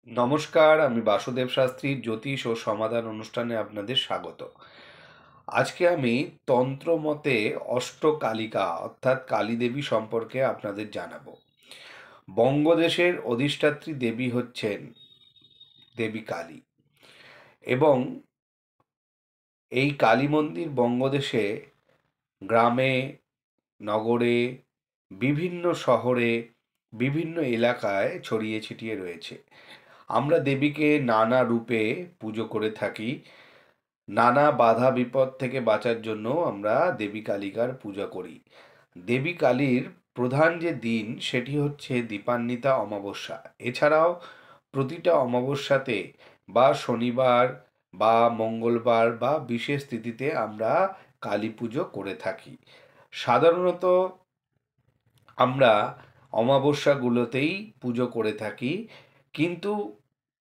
নমস্কার, আমি বাসুদেব শাস্ত্রীর জ্যোতিষ ও সমাধান অনুষ্ঠানে আপনাদের স্বাগত। আজকে আমি তন্ত্রমতে অষ্টকালিকা অর্থাৎ কালী দেবী সম্পর্কে আপনাদের জানাবো। বঙ্গদেশের অধিষ্ঠাত্রী দেবী হচ্ছেন দেবী কালী এবং এই কালী মন্দির বঙ্গদেশে গ্রামে, নগরে, বিভিন্ন শহরে, বিভিন্ন এলাকায় ছড়িয়ে ছিটিয়ে রয়েছে। আমরা দেবীকে নানা রূপে পুজো করে থাকি। নানা বাধা বিপদ থেকে বাঁচার জন্য আমরা দেবী কালিকার পূজা করি। দেবী কালীর প্রধান যে দিন সেটি হচ্ছে দীপান্বিতা অমাবস্যা। এছাড়াও প্রতিটা অমাবস্যাতে বা শনিবার বা মঙ্গলবার বা বিশেষ তিথিতে আমরা কালী পুজো করে থাকি। সাধারণত আমরা অমাবস্যাগুলোতেই পুজো করে থাকি, কিন্তু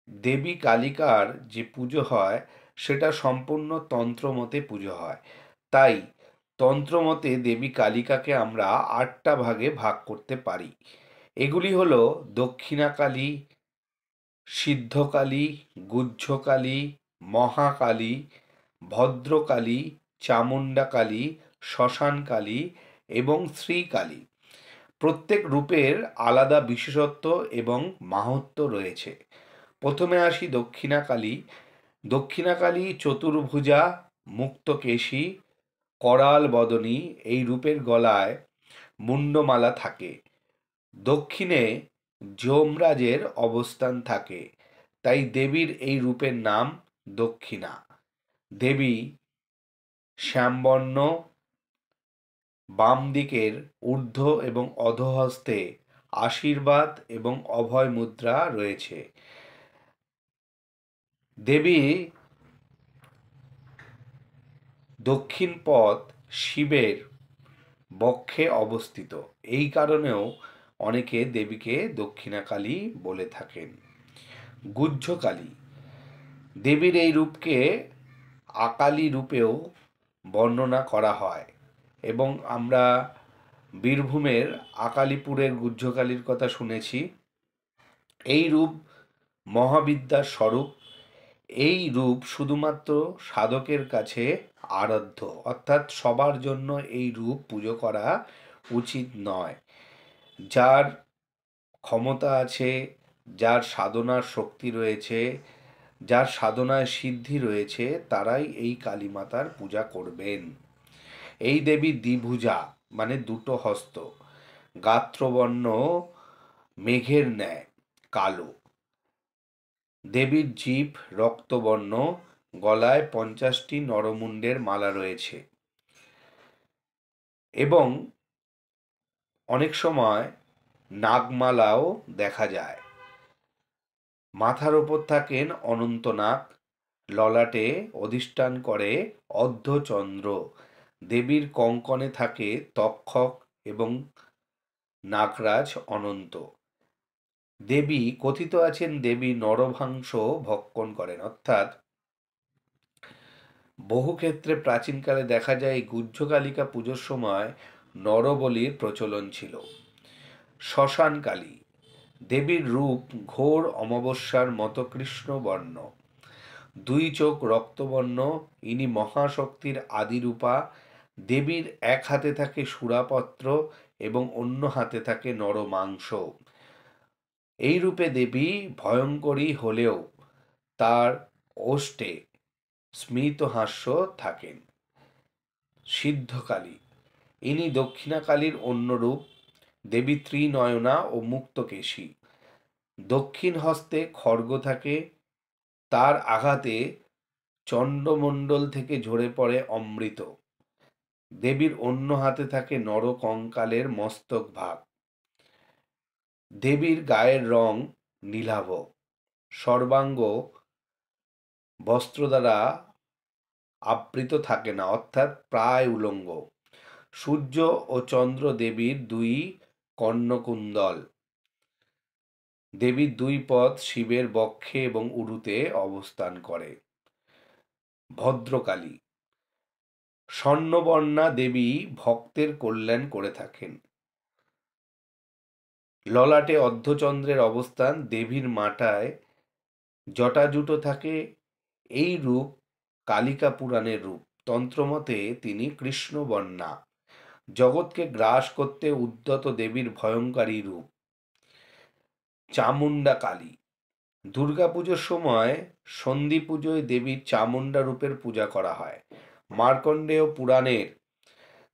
দেবী কালিকার যে পুজো হয় সেটা সম্পূর্ণ তন্ত্রমতে পুজো হয়। তাই তন্ত্রমতে দেবী কালিকাকে আমরা ৮টা ভাগে ভাগ করতে পারি। এগুলি হলো দক্ষিণাকালী, সিদ্ধকালী, গুহ্যকালী, মহাকালী, ভদ্রকালী, চামুণ্ডাকালী, শ্মশানকালী এবং শ্রীকালী। প্রত্যেক রূপের আলাদা বিশেষত্ব এবং মাহাত্ম্য রয়েছে। প্রথমে আসি দক্ষিণাকালী। দক্ষিণাকালী চতুর্ভুজা, মুক্তকেশী, করাল বদনী। এই রূপের গলায় মুন্ডমালা থাকে। দক্ষিণে যমরাজের অবস্থান থাকে, তাই দেবীর এই রূপের নাম দক্ষিণা। দেবী শ্যামবর্ণ, বাম দিকের ঊর্ধ্ব এবং অধোহস্তে আশীর্বাদ এবং অভয় মুদ্রা রয়েছে। দেবী দক্ষিণ পথ শিবের বক্ষে অবস্থিত। এই কারণেও অনেকে দেবীকে দক্ষিণাকালী বলে থাকেন। গুহ্যকালী দেবীর এই রূপকে আকালী রূপেও বর্ণনা করা হয় এবং আমরা বীরভূমের আকালীপুরের গুহ্যকালীর কথা শুনেছি। এই রূপ মহাবিদ্যার স্বরূপ। এই রূপ শুধুমাত্র সাধকের কাছে আরাধ্য, অর্থাৎ সবার জন্য এই রূপ পুজো করা উচিত নয়। যার ক্ষমতা আছে, যার সাধনার শক্তি রয়েছে, যার সাধনায় সিদ্ধি রয়েছে, তারাই এই কালীমাতার পূজা করবেন। এই দেবী দ্বিভুজা মানে দুটো হস্ত, গাত্রবর্ণ মেঘের ন্যায় কালো। দেবীর জিভ রক্তবর্ণ, গলায় 50টি নরমুণ্ডের মালা রয়েছে এবং অনেক সময় নাগমালাও দেখা যায়। মাথার ওপর থাকেন অনন্তনাগ, ললাটে অধিষ্ঠান করে অর্ধচন্দ্র। দেবীর কঙ্কণে থাকে তক্ষক এবং নাগরাজ অনন্ত। দেবী কথিত আছেন দেবী নরমাংস ভক্ষণ করেন, অর্থাৎ বহু ক্ষেত্রে প্রাচীনকালে দেখা যায় এই গুহ্যকালিকা পুজোর সময় নরবলির প্রচলন ছিল। শ্মশানকালী দেবীর রূপ ঘোর অমাবস্যার মতো কৃষ্ণবর্ণ, দুই চোখ রক্তবর্ণ। ইনি মহাশক্তির আদিরূপা। দেবীর এক হাতে থাকে সুরাপত্র এবং অন্য হাতে থাকে নরমাংস। এই রূপে দেবী ভয়ঙ্করী হলেও তার ওষ্ঠে স্মিতহাস্য থাকেন। সিদ্ধকালী ইনি দক্ষিণাকালীর অন্য রূপ। দেবী ত্রিনয়না ও মুক্তকেশী। দক্ষিণ হস্তে খড়গ থাকে, তার আঘাতে চন্দ্রমণ্ডল থেকে ঝরে পড়ে অমৃত। দেবীর অন্য হাতে থাকে নরকঙ্কালের মস্তক ভাগ। দেবীর গায়ের রং নীলাভ। সর্বাঙ্গ বস্ত্র দ্বারা আবৃত থাকে না, অর্থাৎ প্রায় উলঙ্গ। সূর্য ও চন্দ্র দেবীর দুই কর্ণকুণ্ডল। দেবীর দুই পদ শিবের বক্ষে এবং উরুতে অবস্থান করে। ভদ্রকালী স্বর্ণবর্ণা দেবী ভক্তের কল্যাণ করে থাকেন। ললাটে অর্ধচন্দ্রের অবস্থান। দেবীর মাথায় জটাজুটো থাকে। এই রূপ কালিকা পুরাণের রূপ। তন্ত্রমতে তিনি কৃষ্ণবর্ণা, জগৎকে গ্রাস করতে উদ্যত দেবীর ভয়ঙ্করী রূপ। চামুণ্ডা কালী। দুর্গাপুজোর সময় সন্ধি পুজোয় দেবীর চামুণ্ডা রূপের পূজা করা হয়। মার্কণ্ডেয় পুরাণের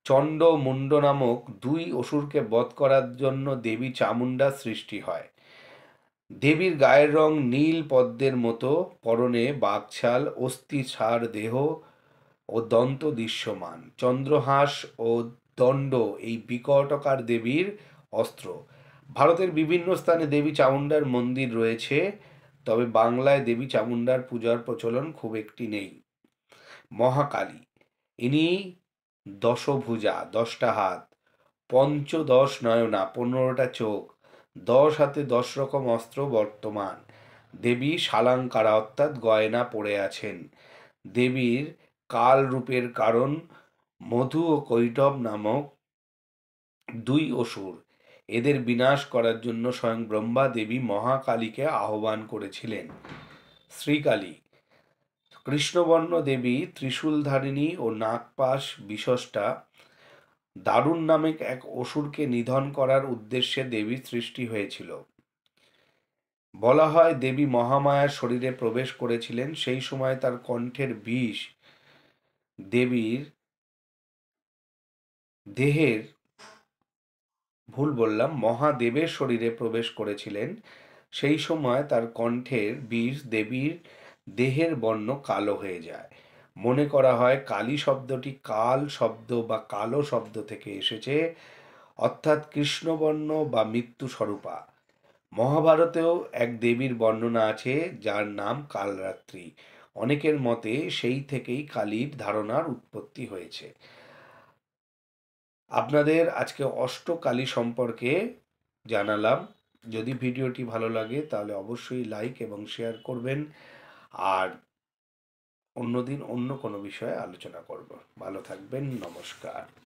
চণ্ড মুণ্ড নামক দুই অসুরকে বধ করার জন্য দেবী চামুণ্ডা সৃষ্টি হয়। দেবীর গায়ের রং নীল পদ্মের মতো, পরনে বাঘছাল, অস্থি ছাড় দেহ ও দন্ত দৃশ্যমান। চন্দ্রহাস ও দণ্ড এই বিকটকার দেবীর অস্ত্র। ভারতের বিভিন্ন স্থানে দেবী চামুণ্ডার মন্দির রয়েছে, তবে বাংলায় দেবী চামুণ্ডার পূজার প্রচলন খুব একটি নেই। মহাকালী, ইনি দশভুজা, 10টা হাত, পঞ্চদশ নয়না, 15টা চোখ, 10 হাতে 10 রকম অস্ত্র বর্তমান। দেবী শালাঙ্কারা অর্থাৎ গয়না পরে আছেন। দেবীর কাল রূপের কারণ মধু ও কৈটব নামক দুই অসুর। এদের বিনাশ করার জন্য স্বয়ং ব্রহ্মা দেবী মহাকালীকে আহ্বান করেছিলেন। শ্রীকালী, কৃষ্ণবর্ণ দেবী, ত্রিশূলধারিণী ও নাগপাশ বিশিষ্টা। দারুণ নামক এক অসুরকে নিধন করার উদ্দেশ্যে দেবীর সৃষ্টি হয়েছিল। বলা হয় দেবী মহামায়ার শরীরে প্রবেশ করেছিলেন, সেই সময় তার কণ্ঠের বিষ দেবীর দেহের মহাদেবের শরীরে প্রবেশ করেছিলেন, সেই সময় তার কণ্ঠের বিষ দেবীর দেহের বর্ণ কালো হয়ে যায়। মনে করা হয় কালী শব্দটি কাল শব্দ বা কালো শব্দ থেকে এসেছে, অর্থাৎ কৃষ্ণবর্ণ বা মৃত্যু স্বরূপা। মহাভারতেও এক দেবীর বর্ণনা আছে যার নাম কালরাত্রি। অনেকের মতে সেই থেকেই কালীর ধারণার উৎপত্তি হয়েছে। আপনাদের আজকে অষ্টকালী সম্পর্কে জানালাম। যদি ভিডিওটি ভালো লাগে তাহলে অবশ্যই লাইক এবং শেয়ার করবেন। আর অন্যদিন অন্য কোনো বিষয়ে আলোচনা করব। ভালো থাকবেন। নমস্কার।